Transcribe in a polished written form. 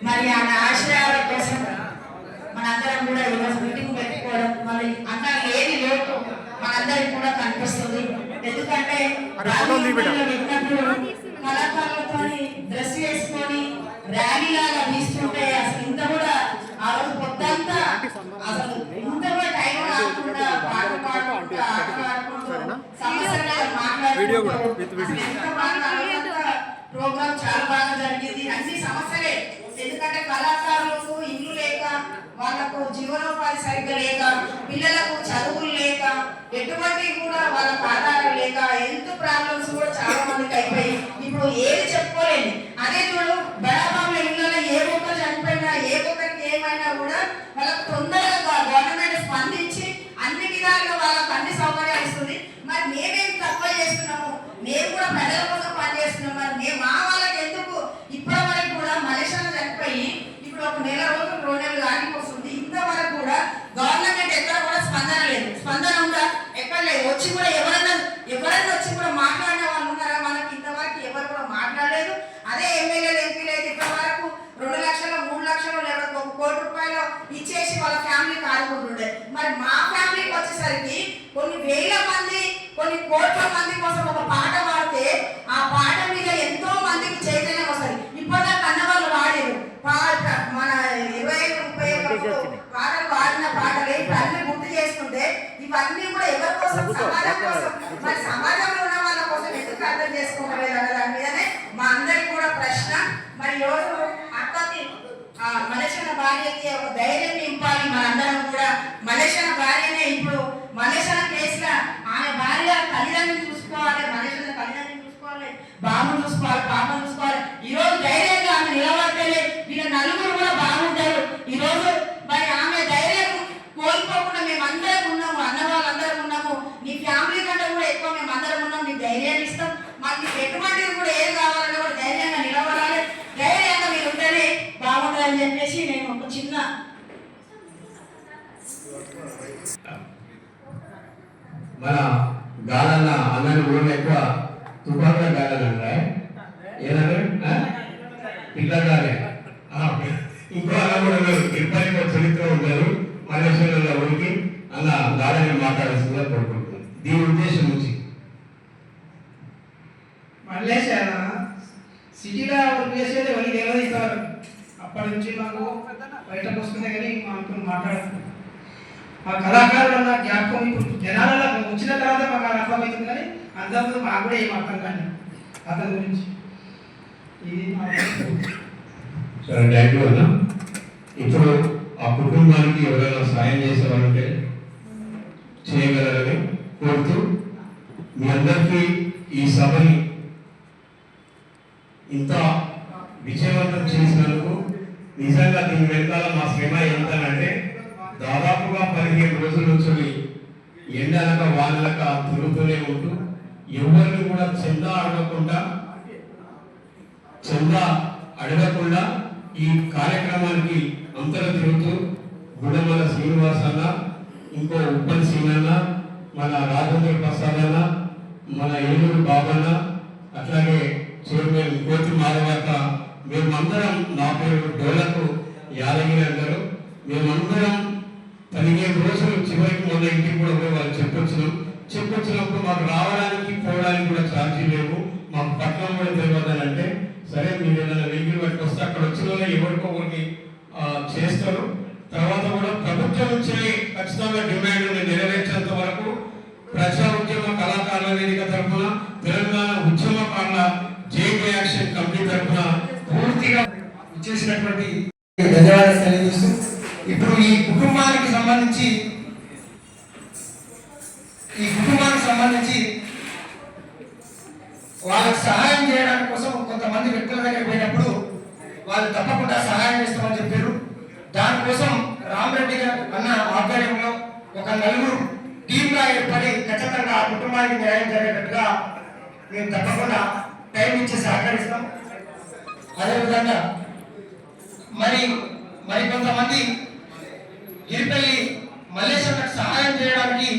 మరి ఆమె ఆశయాల కోసం మనందరం కూడా ఈరోజు మీటింగ్ పెట్టుకోవడం మరి అన్న లేని లోటు మనందరికి కూడా కనిపిస్తుంది. ఎందుకంటే కళాకారులతో డ్రెస్ వేసుకొని ర్యాలీలాగా వీస్తుంటే అసలు ఇంత కూడా ఆ రోజు పొద్దంతా అసలు ఇంత కూడా టైం కాకుండా పాటలు పాడుకుంటూ ఆటలు ఆడుకుంటూ సమస్యలు మాట్లాడుకుంటూ ప్రోగ్రామ్ చాలా బాగా జరిగింది. అన్ని సమస్యలే, ఎందుకంటే కళాకారులకు ఇల్లు లేక, వాళ్ళకు జీవనోపాధి సరిగ్గా లేక, పిల్లలకు చదువులు లేక, ఎటువంటి కూడా వాళ్ళకు ఆధారం లేక హెల్త్ ప్రాబ్లమ్స్ కూడా చాలా మందికి అయిపోయి ఇప్పుడు ఏది చెప్పుకోలేని. అదే చూడు బడాబాబుల ఇళ్ళలో ఏ ఒక్కరు చనిపోయినా ఏ ఒక్కరికి ఏమైనా కూడా వాళ్ళకు తొందరగా గవర్నమెంట్ స్పందించి అన్ని విధాలుగా వాళ్ళకు అన్ని సౌకర్యాలు ఇస్తుంది. మరి మేమేం తక్కువ చేస్తున్నాము, మేము కూడా ప్రజల కోసం పనిచేస్తున్నాం. మరి మేము మా వాళ్ళకి ఎందుకు ఇప్పటి వరకు కూడా మలేషియాలో చనిపోయి ఇప్పుడు ఒక నెల రోజులు 2 నెలలు ఆగిపోతుంది, ఇంతవరకు కూడా గవర్నమెంట్ ఎక్కడ కూడా స్పందన లేదు. స్పందన ఉందా? ఎక్కడ లేదు. వచ్చి కూడా ఎవరైనా వచ్చి కూడా మాట్లాడిన వాళ్ళు ఉన్నారా? మనకి ఇంతవరకు ఎవరు కూడా మాట్లాడలేదు. అదే ఎమ్మెల్యేలు ఎంపీలు అయితే ఇప్పటి వరకు 2 లక్షలు 3 లక్షలు లేదా 1 కోటి రూపాయలు ఇచ్చేసి వాళ్ళ ఫ్యామిలీకి ఆదుకుంటుండే. మరి మా ఫ్యామిలీకి వచ్చేసరికి కొన్ని వేల మంది కొన్ని కోట్ల మంది కోసం ఒక పాట పాడితే ఆ పాట మీద ఎంతో మందికి చైతన్యం వస్తుంది. ఇప్పటిదాకా అన్నవాళ్ళు వాడారు మన 25-30 పాటలు పాడిన పాటలే ఇప్పుడు అన్ని గుర్తు చేసుకుంటే ఇవన్నీ కూడా ఎవరి కోసం? సమాజం కోసం. మరి సమాజంలో ఉన్న వాళ్ళ కోసం ఎందుకు అర్థం చేసుకుంటలేదు అన్న దాని మీదనే మా అందరికి కూడా ప్రశ్న. మరి రోజు అక్కకి మలేషియా భార్యకి ఒక ధైర్యం నింపాలి. మనందరం కూడా మలేషియా భార్యనే ఇప్పుడు మలేషియా కేసులో ఆమె భార్య తల్లిదండ్రులు చూసుకోవాలి, మలేషియా తల్లిదండ్రులు చూసుకోవాలి, బాబును చూసుకోవాలి, పాపను చూసుకోవాలి. ఈ రోజు ధైర్యంగా ఆమె నిలబడతలే, వీళ్ళ నలుగురు కూడా బాగుంటారు. ఈ రోజు మరి ఆమె ధైర్యం కోల్పోకుండా మేమందరం ఉన్నాము, అన్న వాళ్ళందరం ఉన్నాము. నీ ఫ్యామిలీ కంటే కూడా ఎక్కువ మేము అందరం ఉన్నాం. నీకు ధైర్యాన్ని ఇస్తాం. మాకు ఎటువంటిది కూడా ఏం కావాలన్నా కూడా ధైర్యంగా నిలబడాలి. ధైర్యంగా మీరు ఉంటేనే బాగుంటుందని చెప్పేసి నేను ఒక చిన్న మన గాలన్న అన్నని ఊళ్ళో ఎక్కువ తుపాకుల గాలని అంటారు. ఏదన్నా పిల్లగానే ఇంకో అన్న కూడా ఉన్నారు. ఇప్పటికీ చరిత్ర ఉంటారు. మలేషియాలో ఊరికి అన్న గాలని మాట్లాడాల్సిందిగా కోరుకుంటున్నాను. దీని ఉద్దేశం నుంచి మలేషియా సిటీలో వర్క్ చేసేది వాళ్ళు నిర్వహిస్తారు. అప్పటి నుంచి మాకు బయటకు వస్తుంది కానీ మాకు మాట్లాడుతున్నాం. మా కళాకారులు ఉన్న జ్ఞాపకం ఇప్పుడు జనాలలో వచ్చిన తర్వాత మాకు అర్థమవుతుంది, కానీ అంతకుముందు మాకు కూడా ఏం అర్థం కానీ అతని గురించి ఇది సరే. థ్యాంక్ యూ అన్న. ఇప్పుడు ఆ కుటుంబానికి ఎవరైనా సాయం చేసేవాళ్ళంటే చేయగలరని కోరుతూ మీ అందరికీ ఈ సభని ఇంత విజయవంతం చేసినందుకు నిజంగా దీని వెనకాల మా శ్రమ ఎంతనంటే దాదాపుగా 15 రోజుల నుంచి ఎండలక వాళ్ళక తిరుగుతూనే ఉంటూ ఎవరిని కూడా చందా అడగకుండా ఈ కార్యక్రమానికి అంతర తిరుగుతూ గుడమల శ్రీనివాస్ అన్న, ఇంకో ఉప్పల్ సీనన్న, మన రాజేంద్ర ప్రసాద్ అన్న, మన ఏలూరు బాబన్న, అట్లాగే చైర్మన్ కోటి మాధవత, మేమందరం, నా పేరు డోలకు యాదగిరి అంటారు, మేమందరం 15 రోజులు చివరికి మొన్న ఇంటికి కూడా పోయి వాళ్ళు చెప్పొచ్చినప్పుడు మాకు రావడానికి పోవడానికి కూడా ఛార్జీ లేవు, మాకు పట్టణం కూడా తెలియదని అంటే సరే మీరు ఏదైనా వెహికల్ బట్టి వస్తే అక్కడ వచ్చిన వాళ్ళు ఎవరికో ఒకరికి చేస్తారు. తర్వాత కూడా ప్రభుత్వం నుంచి ఖచ్చితంగా డిమాండ్ నెరవేర్చేంత వరకు ప్రజా ఉద్యమ కళాకారుల వేదిక తరఫున, తెలంగాణ ఉద్యమకారుల జేకే యాక్షన్ కమిటీ తరఫున పూర్తిగా ఇచ్చేసినటువంటి ధన్యవాదాలు తెలియజేస్తూ ఇప్పుడు ఈ కుటుంబానికి సంబంధించి వాళ్ళకి సహాయం చేయడానికి కోసం కొంతమంది వ్యక్తుల దగ్గర పోయినప్పుడు వాళ్ళు తప్పకుండా సహాయం చేస్తామని చెప్పారు. దానికోసం రామరెడ్డి గారు అన్న ఆధ్వర్యంలో ఒక 4 టీంగా ఏర్పడి ఖచ్చితంగా ఆ కుటుంబానికి న్యాయం జరిగేటట్టుగా మేము తప్పకుండా టైం ఇచ్చి సహకరిస్తాం. అదేవిధంగా మరి కొంతమంది గిరిపల్లి మల్లేశ్వరకు సహాయం చేయడానికి